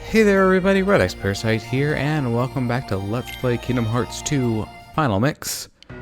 Hey there everybody, Red X Parasite here, and welcome back to Let's Play Kingdom Hearts 2 Final Mix. In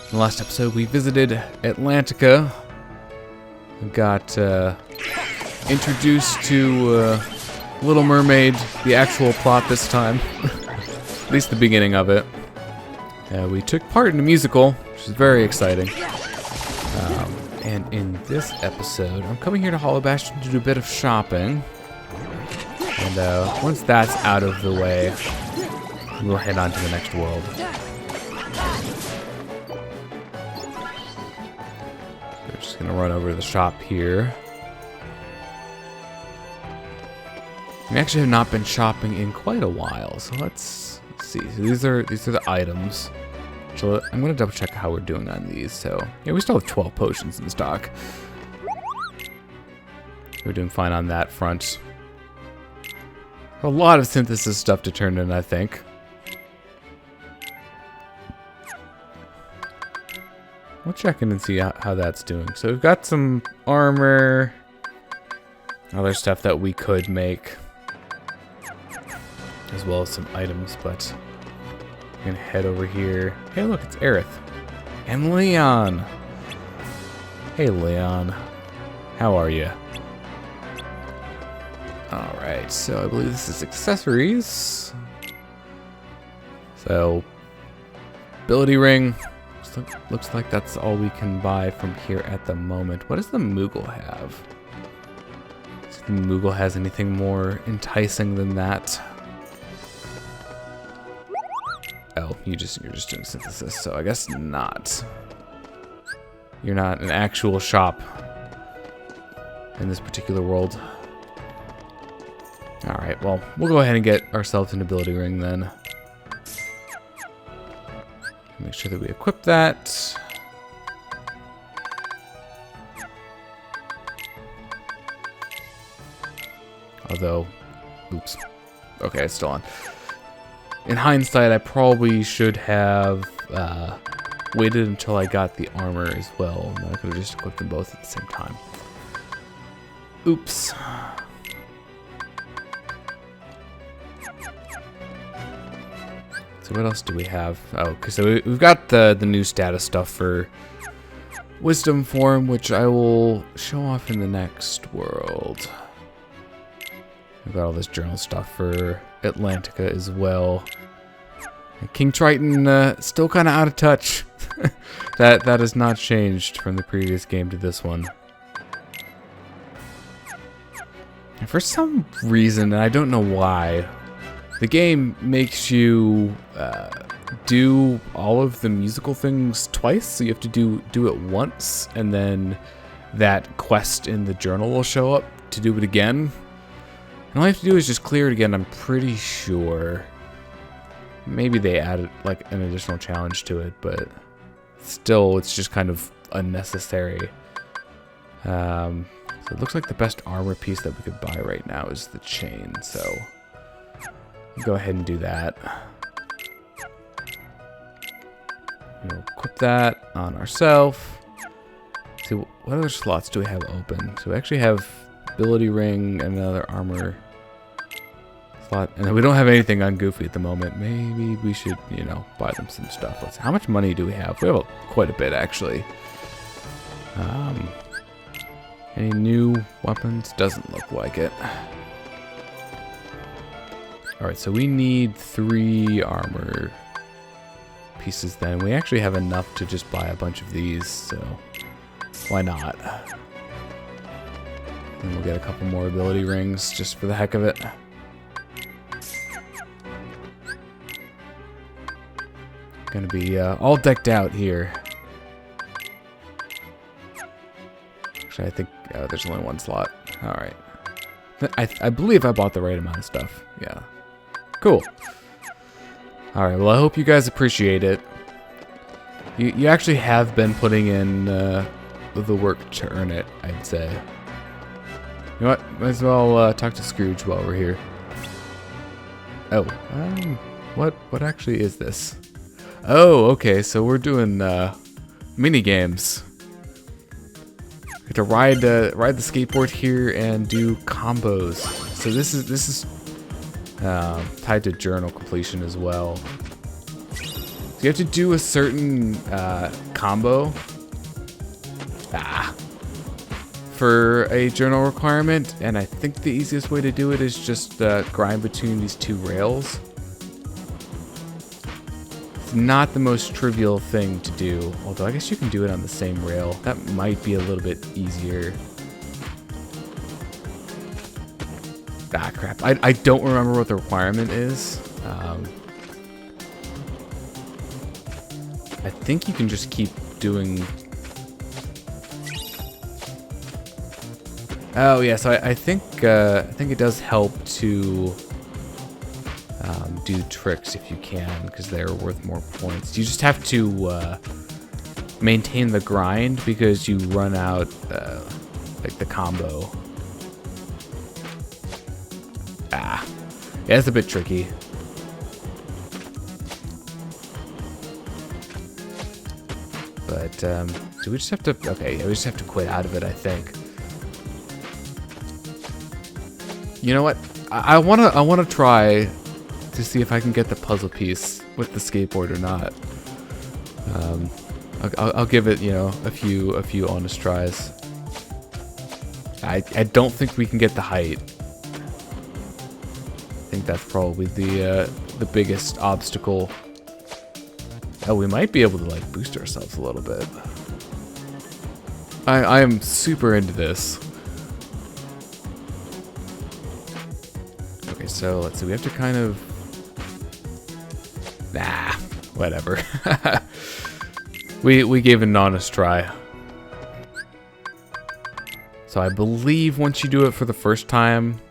the last episode we visited Atlantica. We got introduced to Little Mermaid, the actual plot this time. At least the beginning of it. We took part in a musical, which is very exciting. And in this episode, I'm coming here to Hollow Bastion to do a bit of shopping. And once that's out of the way, we'll head on to the next world. We're just gonna run over to the shop here. We actually have not been shopping in quite a while, so let's see. So these are the items. So I'm gonna double check how we're doing on these. So yeah, we still have 12 potions in stock. We're doing fine on that front. A lot of synthesis stuff to turn in, I think. We'll check in and see how that's doing. So we've got some armor, other stuff that we could make, as well as some items, but I'm gonna head over here. Hey look, it's Aerith. And Leon! Hey Leon. How are you? Alright, so I believe this is accessories. So, ability ring. Looks like that's all we can buy from here at the moment. What does the Moogle have? Do the Moogle has anything more enticing than that? Oh, you're just doing synthesis, so I guess not. You're not an actual shop in this particular world. Alright, well, we'll go ahead and get ourselves an ability ring then. Make sure that we equip that. Although, oops. Okay, it's still on. In hindsight, I probably should have waited until I got the armor as well. And I could have just equipped them both at the same time. Oops. So what else do we have? Oh, okay, so we've got the new status stuff for Wisdom form, which I will show off in the next world. We've got all this journal stuff for Atlantica as well. And King Triton still kind of out of touch. that has not changed from the previous game to this one. And for some reason, and I don't know why, the game makes you do all of the musical things twice, so you have to do it once, and then that quest in the journal will show up to do it again. And all you have to do is just clear it again, I'm pretty sure. Maybe they added like an additional challenge to it, but still, it's just kind of unnecessary. So it looks like the best armor piece that we could buy right now is the chain, so go ahead and do that. We'll equip that on ourselves. See, what other slots do we have open? So we actually have ability ring and another armor slot. And we don't have anything on Goofy at the moment. Maybe we should, you know, buy them some stuff. Let's see, how much money do we have? We have quite a bit, actually. Any new weapons? Doesn't look like it. Alright, so we need 3 armor pieces then. We actually have enough to just buy a bunch of these, so why not? And we'll get a couple more ability rings just for the heck of it. Gonna be all decked out here. Actually, I think there's only one slot. Alright. I believe I bought the right amount of stuff. Yeah. Cool. Alright, well I hope you guys appreciate it. You actually have been putting in the work to earn it, I'd say. You know what? Might as well talk to Scrooge while we're here. Oh, what actually is this? Oh, okay, so we're doing mini games. We have to ride the skateboard here and do combos. So this is tied to journal completion as well. So you have to do a certain combo for a journal requirement, and I think the easiest way to do it is just grind between these two rails. It's not the most trivial thing to do, although I guess you can do it on the same rail. That might be a little bit easier. Ah, crap. I don't remember what the requirement is. I think you can just keep doing... Oh, yeah, so I think it does help to do tricks if you can, because they're worth more points. You just have to maintain the grind because you run out, like, the combo. Yeah, it's a bit tricky. But, do we just have to... Okay, yeah, we just have to quit out of it, I think. You know what? I wanna try to see if I can get the puzzle piece with the skateboard or not. I'll give it, you know, a few honest tries. I don't think we can get the height. I think that's probably the biggest obstacle. Oh, we might be able to like boost ourselves a little bit. I am super into this. Okay, so let's see. We have to kind of... Nah, whatever. we gave it an honest try. So I believe once you do it for the first time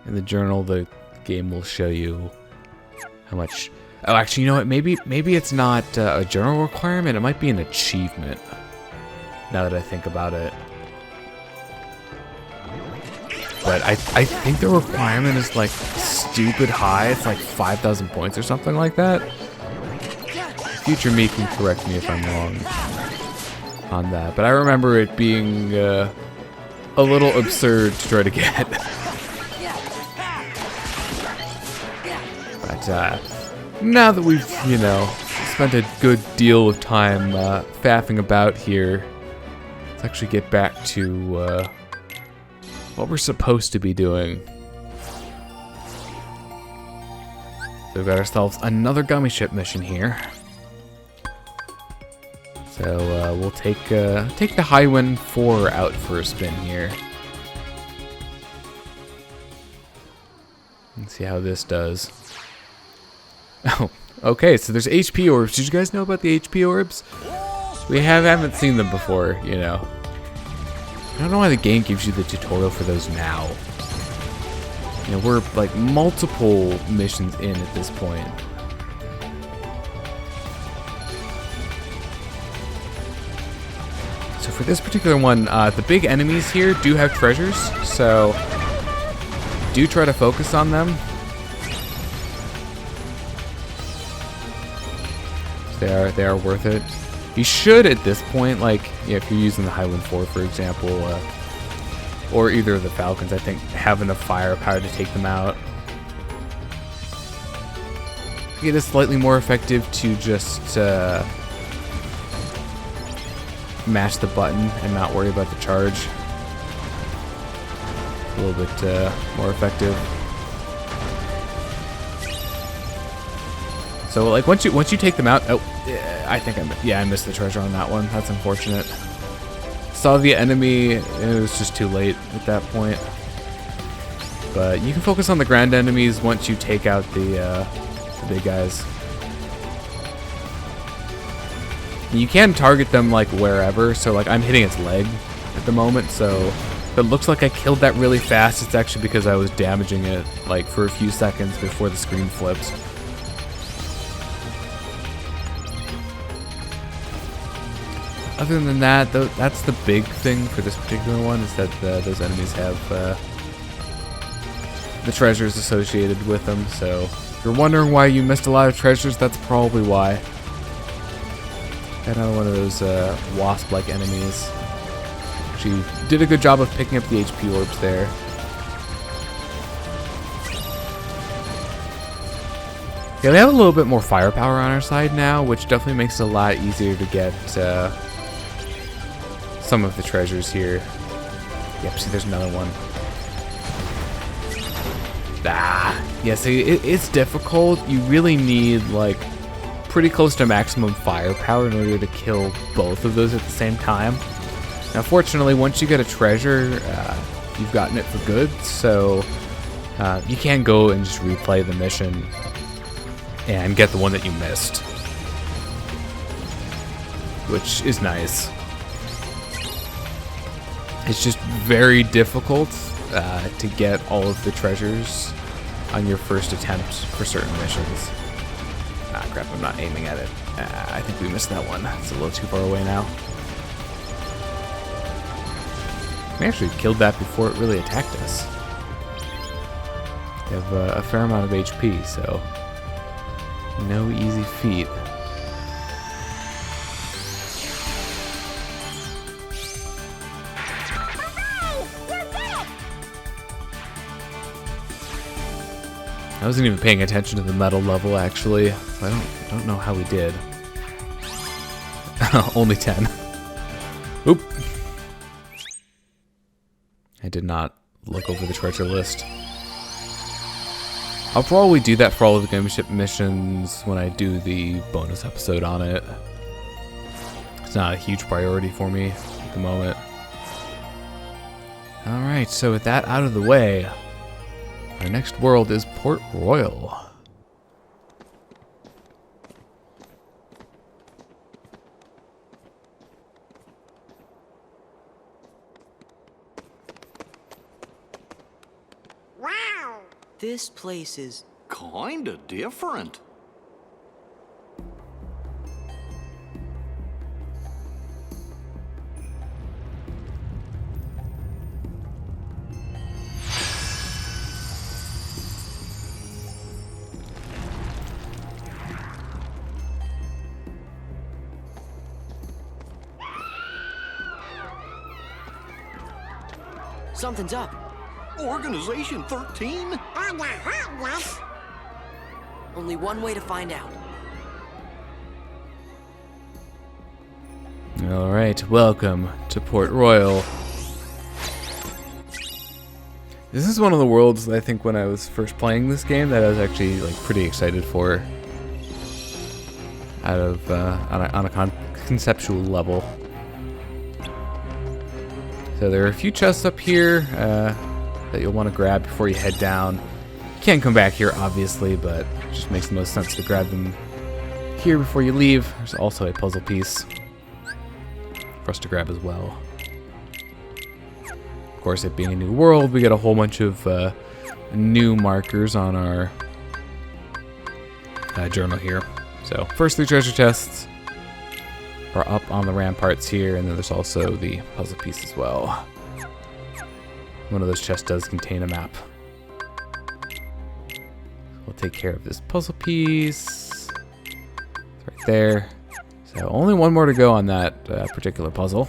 in the journal, the game will show you how much... Oh, actually, you know what? Maybe it's not a journal requirement. It might be an achievement. Now that I think about it. But I think the requirement is like stupid high. It's like 5,000 points or something like that. Future me can correct me if I'm wrong on that. But I remember it being a little absurd to try to get. But now that we've, you know, spent a good deal of time faffing about here, let's actually get back to what we're supposed to be doing. So we've got ourselves another gummy ship mission here. So we'll take the Highwind 4 out for a spin here. Let's see how this does. Oh, okay, so there's HP orbs. Did you guys know about the HP orbs? We haven't seen them before, you know. I don't know why the game gives you the tutorial for those now. You know, we're like multiple missions in at this point. So for this particular one, the big enemies here do have treasures, so do try to focus on them. They are worth it. You should at this point, like, yeah, if you're using the Highwind 4, for example, or either of the Falcons, I think have enough firepower to take them out. It is slightly more effective to just mash the button and not worry about the charge. A little bit more effective. So like once you take them out, oh, I think I missed the treasure on that one. That's unfortunate. Saw the enemy and it was just too late at that point. But you can focus on the ground enemies once you take out the big guys. You can target them like wherever. So like I'm hitting its leg at the moment. So if it looks like I killed that really fast, it's actually because I was damaging it like for a few seconds before the screen flips. Other than that, though, that's the big thing for this particular one, is that those enemies have the treasures associated with them. So if you're wondering why you missed a lot of treasures, that's probably why. Another one of those wasp-like enemies. She did a good job of picking up the HP orbs there. Yeah, we have a little bit more firepower on our side now, which definitely makes it a lot easier to get some of the treasures here. Yep, see, there's another one. Yeah, see, it's difficult. You really need, like, pretty close to maximum firepower in order to kill both of those at the same time. Now, fortunately, once you get a treasure, you've gotten it for good, so you can go and just replay the mission and get the one that you missed, which is nice. It's just very difficult to get all of the treasures on your first attempt for certain missions. Ah, crap, I'm not aiming at it. I think we missed that one. It's a little too far away now. We actually killed that before it really attacked us. We have a fair amount of HP, so no easy feat. I wasn't even paying attention to the medal level, actually. I don't know how we did. Only 10. Oop. I did not look over the treasure list. I'll probably do that for all of the game ship missions when I do the bonus episode on it. It's not a huge priority for me at the moment. Alright, so with that out of the way, our next world is Port Royal. Wow! This place is kinda different. something's up. Organization 13? Yes. Only one way to find out. Alright, welcome to Port Royal. This is one of the worlds that I think when I was first playing this game that I was actually like pretty excited for. Out of on a conceptual level. So there are a few chests up here that you'll want to grab before you head down. You can't come back here, obviously, but it just makes the most sense to grab them here before you leave. There's also a puzzle piece for us to grab as well. Of course, it being a new world, we get a whole bunch of new markers on our journal here. So, first 3 treasure chests are up on the ramparts here, and then there's also the puzzle piece as well. One of those chests does contain a map. We'll take care of this puzzle piece. It's right there. So, only one more to go on that particular puzzle.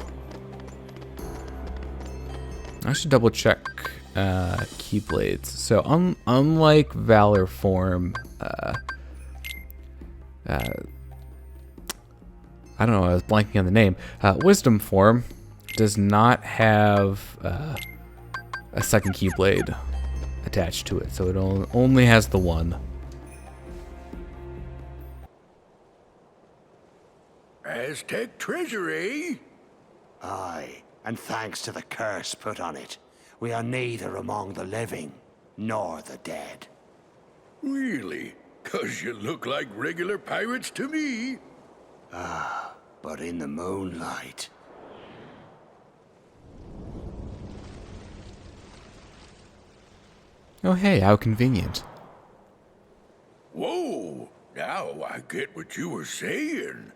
I should double check Keyblades. So, unlike Valor Form, I don't know, I was blanking on the name. Wisdom Form does not have a second Keyblade attached to it, so it only has the one. Aztec treasury? Aye, and thanks to the curse put on it, we are neither among the living nor the dead. Really? 'Cause you look like regular pirates to me. But in the moonlight. Oh hey, how convenient. Whoa, now I get what you were saying.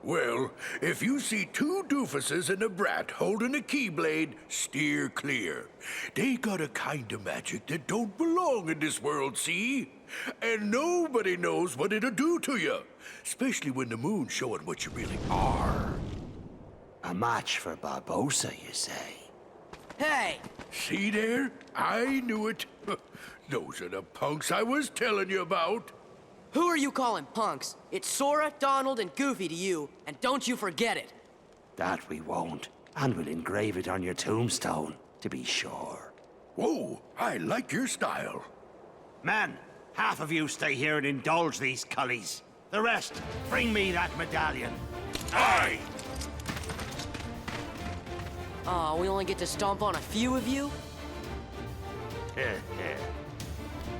Well, if you see 2 doofuses and a brat holding a keyblade, steer clear. They got a kind of magic that don't belong in this world, see? And nobody knows what it'll do to you, especially when the moon's showing what you really are. A match for Barbosa, you say? Hey! See there? I knew it. Those are the punks I was telling you about. Who are you calling punks? It's Sora, Donald, and Goofy to you, and don't you forget it. That we won't. And we'll engrave it on your tombstone, to be sure. Whoa, I like your style. Man, half of you stay here and indulge these cullies. The rest, bring me that medallion. Aye! Aw, we only get to stomp on a few of you?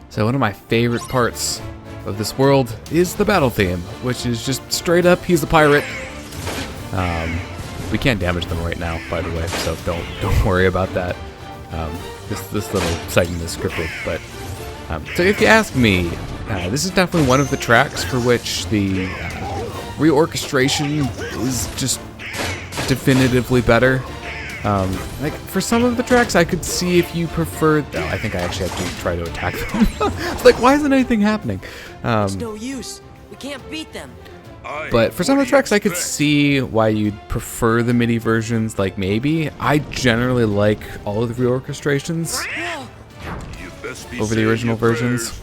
So one of my favorite parts of this world is the battle theme, which is just straight up, he's a pirate. We can't damage them right now, by the way, so don't worry about that. This little segment is scripted, but so if you ask me, this is definitely one of the tracks for which the reorchestration is just definitively better. Like for some of the tracks, I could see if you preferred. Oh, I think I actually have to try to attack them. It's like, why isn't anything happening? It's no use. We can't beat them. But for some of the tracks, I could see why you'd prefer the MIDI versions. Like maybe I generally like all of the reorchestrations over the original versions.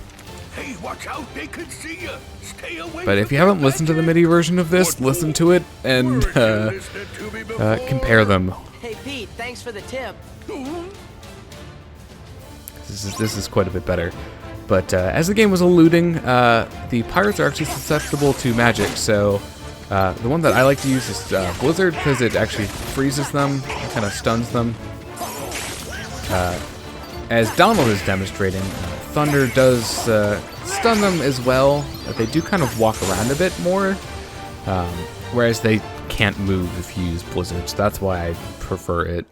Hey, watch out, they can see you. Stay away. But if you haven't listened to the MIDI version of this, listen to it and compare them. Hey, Pete, thanks for the tip. This is quite a bit better. But as the game was alluding, the pirates are actually susceptible to magic. So the one that I like to use is Blizzard because it actually freezes them, kind of stuns them. As Donald is demonstrating, Thunder does stun them as well, but they do kind of walk around a bit more, whereas they can't move if you use Blizzard, so that's why I prefer it.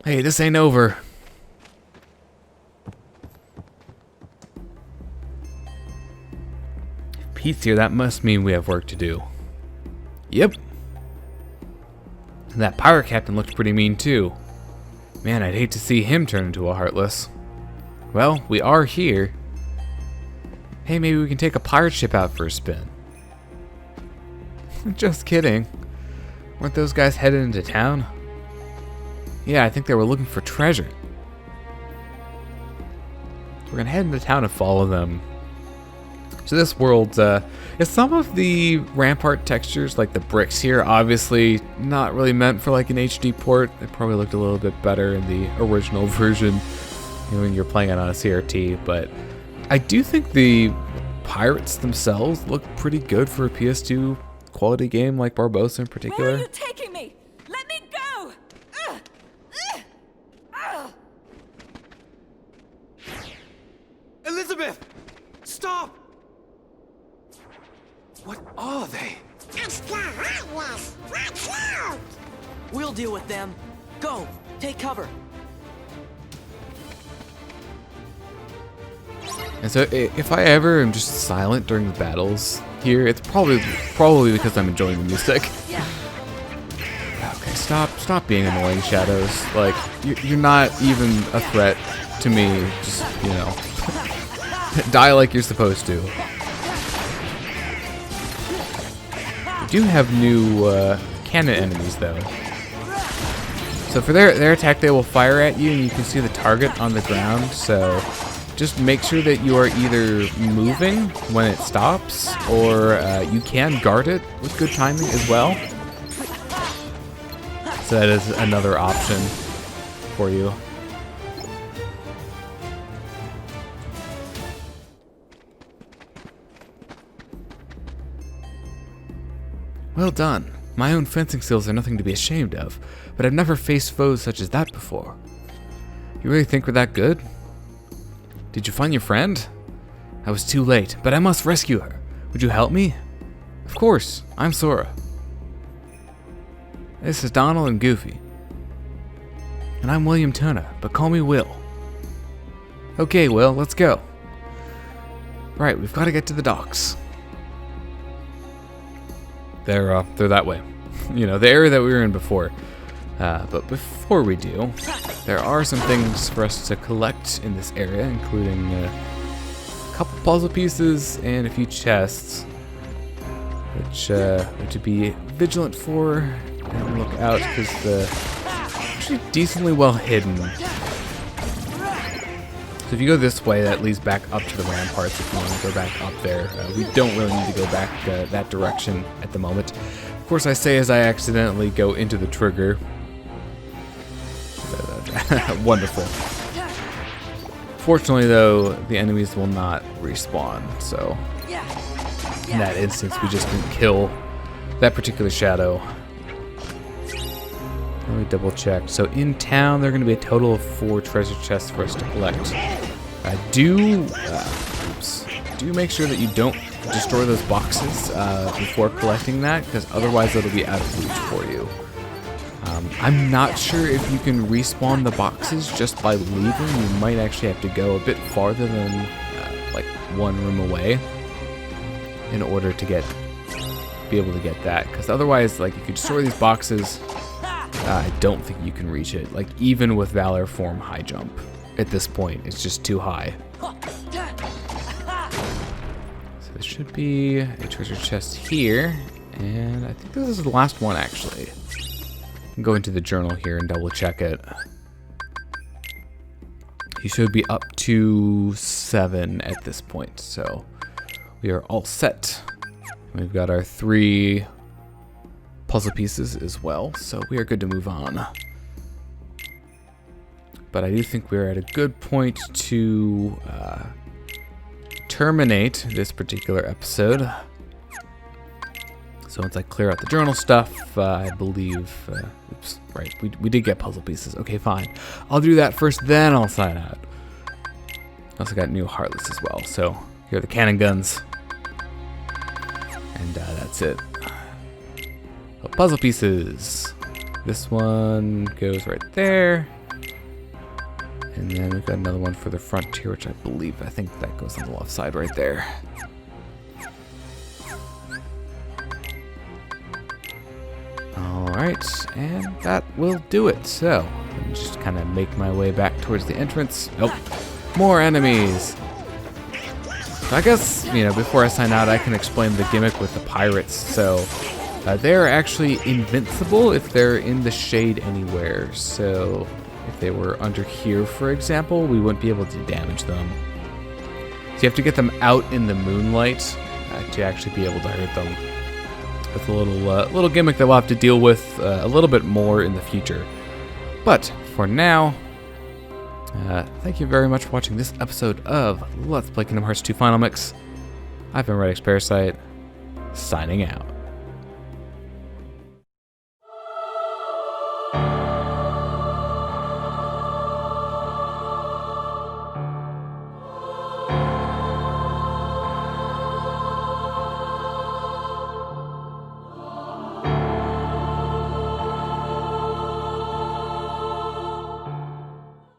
Hey, this ain't over. If Pete's here, that must mean we have work to do. Yep. And that pirate captain looked pretty mean too. Man, I'd hate to see him turn into a Heartless. Well, we are here. Hey, maybe we can take a pirate ship out for a spin. Just kidding. Weren't those guys headed into town? Yeah, I think they were looking for treasure. We're gonna head into town and follow them. So this world, some of the rampart textures, like the bricks here, obviously not really meant for like an HD port. It probably looked a little bit better in the original version, you know, when you're playing it on a CRT. But I do think the pirates themselves look pretty good for a PS2 quality game like Barbossa in particular. Where are you taking me? Let me go! Elizabeth! Stop! What are they? We'll deal with them. Go! Take cover! And so if I ever am just silent during the battles here, it's probably because I'm enjoying the music. Yeah. Okay, stop being annoying, Shadows. Like, you're not even a threat to me. Just, you know, die like you're supposed to. We do have new cannon enemies, though. So for their attack, they will fire at you, and you can see the target on the ground, so just make sure that you are either moving when it stops, or you can guard it with good timing as well. So that is another option for you. Well done. My own fencing skills are nothing to be ashamed of, but I've never faced foes such as that before. You really think we're that good? Did you find your friend? I was too late, but I must rescue her. Would you help me? Of course, I'm Sora. This is Donald and Goofy. And I'm William Tuna, but call me Will. Okay, Will, let's go. Right, we've got to get to the docks. They're that way. You know, the area that we were in before. But before we do, there are some things for us to collect in this area, including a couple puzzle pieces and a few chests, which to be vigilant for and look out because the actually decently well hidden. So if you go this way, that leads back up to the ramparts if you want to go back up there. We don't really need to go back that direction at the moment. Of course, I say as I accidentally go into the trigger. Wonderful. Fortunately, though, the enemies will not respawn, so in that instance, we just didn't kill that particular shadow. Let me double check. So in town, there are going to be a total of 4 treasure chests for us to collect. Do make sure that you don't destroy those boxes before collecting that, because otherwise it'll be out of reach for you. I'm not sure if you can respawn the boxes just by leaving. You might actually have to go a bit farther than like 1 room away in order to be able to get that. Because otherwise, like if you destroy these boxes, I don't think you can reach it. Like even with Valor Form high jump, at this point, it's just too high. So there should be a treasure chest here, and I think this is the last one actually. Go into the journal here and double check it. You should be up to 7 at this point, so we are all set. We've got our 3 puzzle pieces as well, so we are good to move on. But I do think we're at a good point to terminate this particular episode. So once I clear out the journal stuff, I believe, oops, right, we did get puzzle pieces. Okay, fine. I'll do that first, then I'll sign out. Also got new Heartless as well, so here are the cannon guns. And that's it. So puzzle pieces. This one goes right there. And then we've got another one for the frontier, which I think that goes on the left side right there. Alright, and that will do it. So, let me just kind of make my way back towards the entrance. Nope, more enemies. So I guess, before I sign out, I can explain the gimmick with the pirates. So, they're actually invincible if they're in the shade anywhere. So, if they were under here, for example, we wouldn't be able to damage them. So you have to get them out in the moonlight to actually be able to hurt them. That's a little gimmick that we'll have to deal with a little bit more in the future. But for now, thank you very much for watching this episode of Let's Play Kingdom Hearts 2 Final Mix. I've been Redx Parasite, signing out.